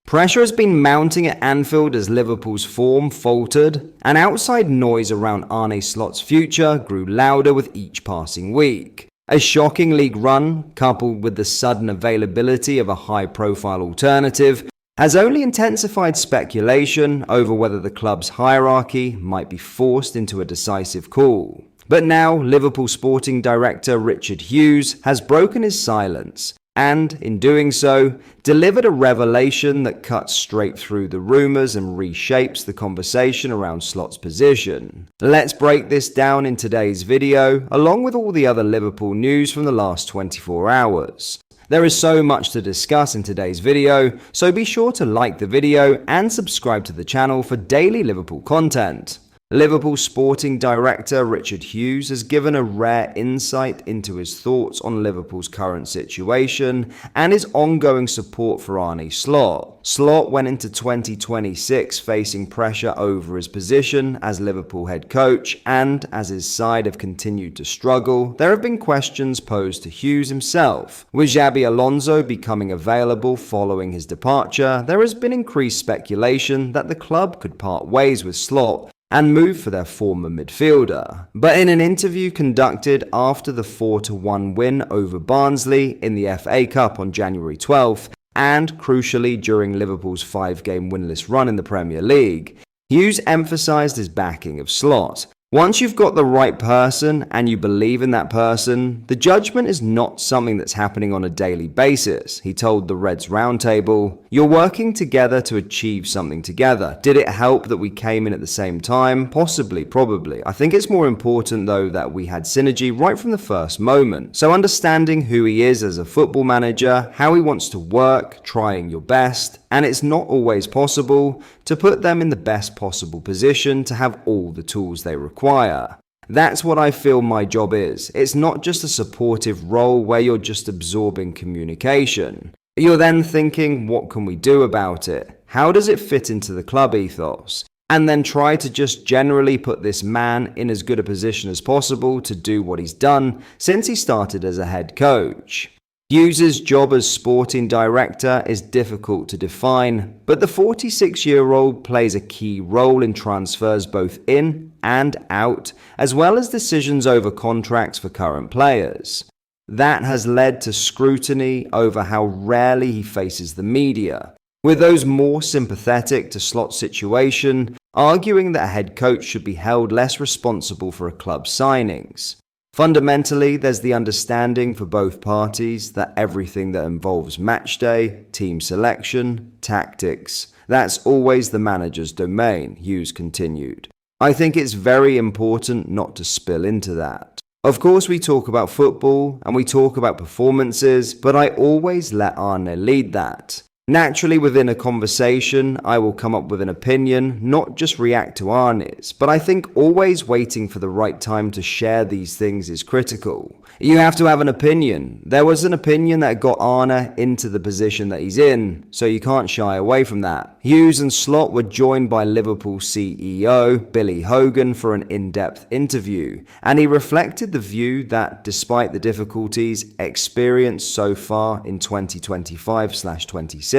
Pressure has been mounting at Anfield as Liverpool's form faltered, and outside noise around Arne Slot's future grew louder with each passing week. A shocking league run, coupled with the sudden availability of a high-profile alternative, has only intensified speculation over whether the club's hierarchy might be forced into a decisive call. But now, Liverpool sporting director Richard Hughes has broken his silence, and, in doing so, delivered a revelation that cuts straight through the rumours and reshapes the conversation around Slot's position. Let's break this down in today's video, along with all the other Liverpool news from the last 24 hours. There is so much to discuss in today's video, so be sure to like the video and subscribe to the channel for daily Liverpool content. Liverpool sporting director Richard Hughes has given a rare insight into his thoughts on Liverpool's current situation and his ongoing support for Arne Slot. Slot went into 2026 facing pressure over his position as Liverpool head coach, and as his side have continued to struggle, there have been questions posed to Hughes himself. With Xabi Alonso becoming available following his departure, there has been increased speculation that the club could part ways with Slot and move for their former midfielder. But in an interview conducted after the 4-1 win over Barnsley in the FA Cup on January 12th, and crucially during Liverpool's 5-game winless run in the Premier League, Hughes emphasised his backing of Slot. Once you've got the right person and you believe in that person, the judgment is not something that's happening on a daily basis, he told the Reds Roundtable. You're working together to achieve something together. Did it help that we came in at the same time? Possibly, probably. I think it's more important though that we had synergy right from the first moment. So understanding who he is as a football manager, how he wants to work, trying your best, and it's not always possible to put them in the best possible position to have all the tools they require. That's what I feel my job is. It's not just a supportive role where you're just absorbing communication. You're then thinking, what can we do about it? How does it fit into the club ethos? And then try to just generally put this man in as good a position as possible to do what he's done since he started as a head coach. Hughes' job as sporting director is difficult to define, but the 46-year-old plays a key role in transfers both in and out, as well as decisions over contracts for current players. That has led to scrutiny over how rarely he faces the media, with those more sympathetic to Slot's situation arguing that a head coach should be held less responsible for a club's signings. Fundamentally, there's the understanding for both parties that everything that involves matchday, team selection, tactics, that's always the manager's domain, Hughes continued. I think it's very important not to spill into that. Of course, we talk about football and we talk about performances, but I always let Arne lead that. Naturally, within a conversation, I will come up with an opinion, not just react to Arne's, but I think always waiting for the right time to share these things is critical. You have to have an opinion. There was an opinion that got Arne into the position that he's in, so you can't shy away from that. Hughes and Slot were joined by Liverpool CEO Billy Hogan for an in-depth interview, and he reflected the view that despite the difficulties experienced so far in 2025/26,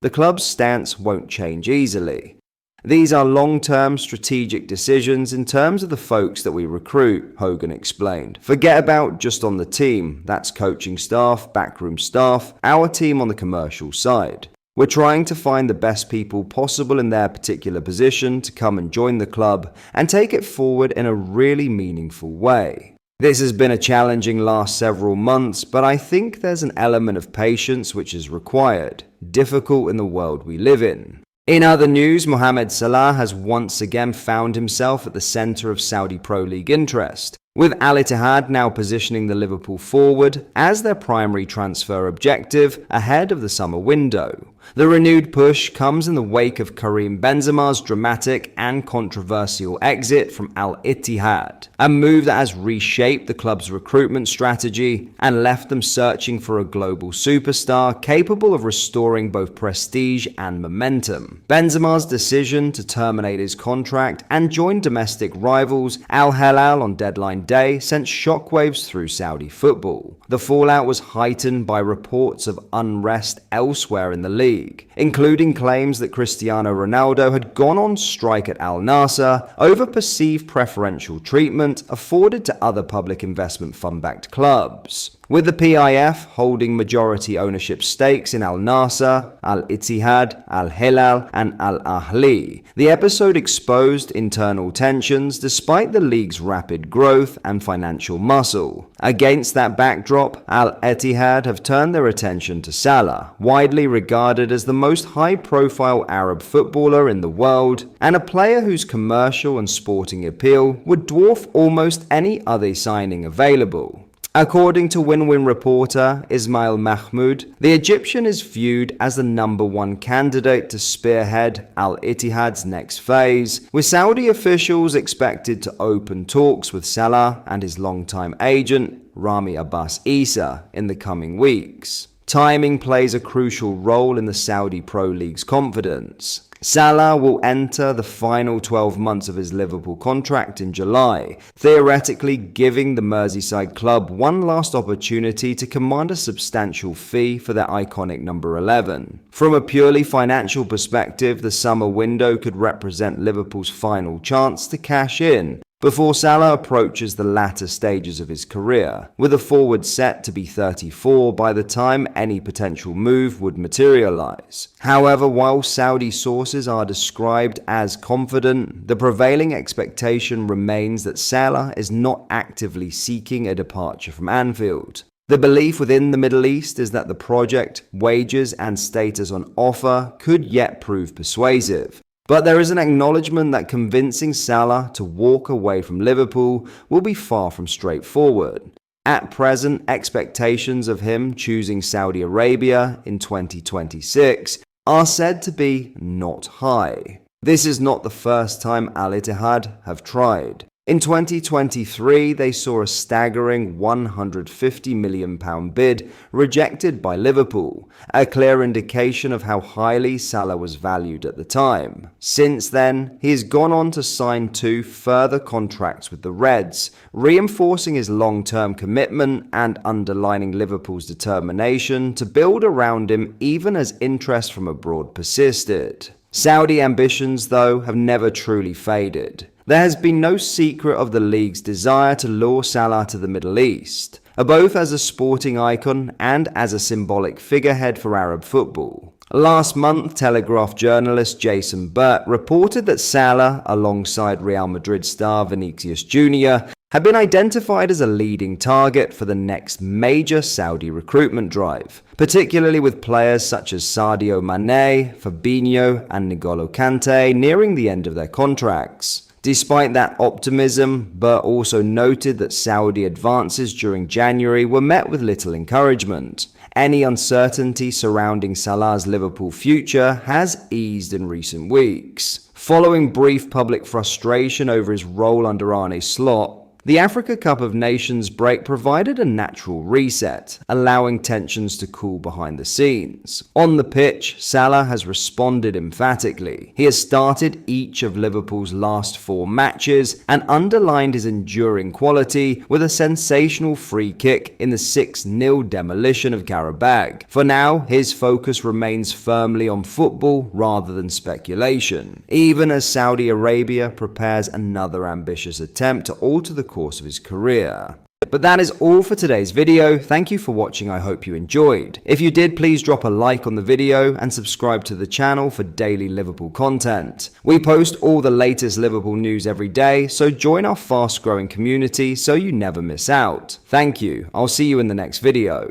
the club's stance won't change easily. These are long-term strategic decisions in terms of the folks that we recruit, Hogan explained. Forget about just on the team, that's coaching staff, backroom staff, our team on the commercial side. We're trying to find the best people possible in their particular position to come and join the club and take it forward in a really meaningful way. This has been a challenging last several months, but I think there's an element of patience which is required, difficult in the world we live in. In other news, Mohamed Salah has once again found himself at the centre of Saudi Pro League interest, with Al Ittihad now positioning the Liverpool forward as their primary transfer objective ahead of the summer window. The renewed push comes in the wake of Karim Benzema's dramatic and controversial exit from Al Ittihad, a move that has reshaped the club's recruitment strategy and left them searching for a global superstar capable of restoring both prestige and momentum. Benzema's decision to terminate his contract and join domestic rivals Al Hilal on deadline day sent shockwaves through Saudi football. The fallout was heightened by reports of unrest elsewhere in the league, league, including claims that Cristiano Ronaldo had gone on strike at Al Nassr over perceived preferential treatment afforded to other public investment fund-backed clubs. With the PIF holding majority ownership stakes in Al Nassr, Al Ittihad, Al Hilal, and Al Ahli, the episode exposed internal tensions despite the league's rapid growth and financial muscle. Against that backdrop, Al Ittihad have turned their attention to Salah, widely regarded as the most high-profile Arab footballer in the world, and a player whose commercial and sporting appeal would dwarf almost any other signing available. According to Win-Win reporter Ismail Mahmoud, the Egyptian is viewed as the #1 candidate to spearhead Al Ittihad's next phase, with Saudi officials expected to open talks with Salah and his longtime agent, Rami Abbas Issa, in the coming weeks. Timing plays a crucial role in the Saudi Pro League's confidence. Salah will enter the final 12 months of his Liverpool contract in July, theoretically giving the Merseyside club one last opportunity to command a substantial fee for their iconic number 11. From a purely financial perspective, the summer window could represent Liverpool's final chance to cash in before Salah approaches the latter stages of his career, with a forward set to be 34 by the time any potential move would materialize. However, while Saudi sources are described as confident, the prevailing expectation remains that Salah is not actively seeking a departure from Anfield. The belief within the Middle East is that the project, wages, and status on offer could yet prove persuasive. But there is an acknowledgement that convincing Salah to walk away from Liverpool will be far from straightforward. At present, expectations of him choosing Saudi Arabia in 2026 are said to be not high. This is not the first time Al Ittihad have tried. In 2023, they saw a staggering £150 million bid rejected by Liverpool, a clear indication of how highly Salah was valued at the time. Since then, he has gone on to sign 2 further contracts with the Reds, reinforcing his long-term commitment and underlining Liverpool's determination to build around him even as interest from abroad persisted. Saudi ambitions, though, have never truly faded. There has been no secret of the league's desire to lure Salah to the Middle East, both as a sporting icon and as a symbolic figurehead for Arab football. Last month, Telegraph journalist Jason Burt reported that Salah, alongside Real Madrid star Vinicius Jr., had been identified as a leading target for the next major Saudi recruitment drive, particularly with players such as Sadio Mane, Fabinho, and N'Golo Kante nearing the end of their contracts. Despite that optimism, Burt also noted that Saudi advances during January were met with little encouragement. Any uncertainty surrounding Salah's Liverpool future has eased in recent weeks. Following brief public frustration over his role under Arne Slot, the Africa Cup of Nations break provided a natural reset, allowing tensions to cool behind the scenes. On the pitch, Salah has responded emphatically. He has started each of Liverpool's last 4 matches and underlined his enduring quality with a sensational free kick in the 6-0 demolition of Karabag. For now, his focus remains firmly on football rather than speculation, even as Saudi Arabia prepares another ambitious attempt to alter the course of his career. But that is all for today's video. Thank you for watching. I hope you enjoyed. If you did, please drop a like on the video and subscribe to the channel for daily Liverpool content. We post all the latest Liverpool news every day, so join our fast growing community so you never miss out. Thank you. I'll see you in the next video.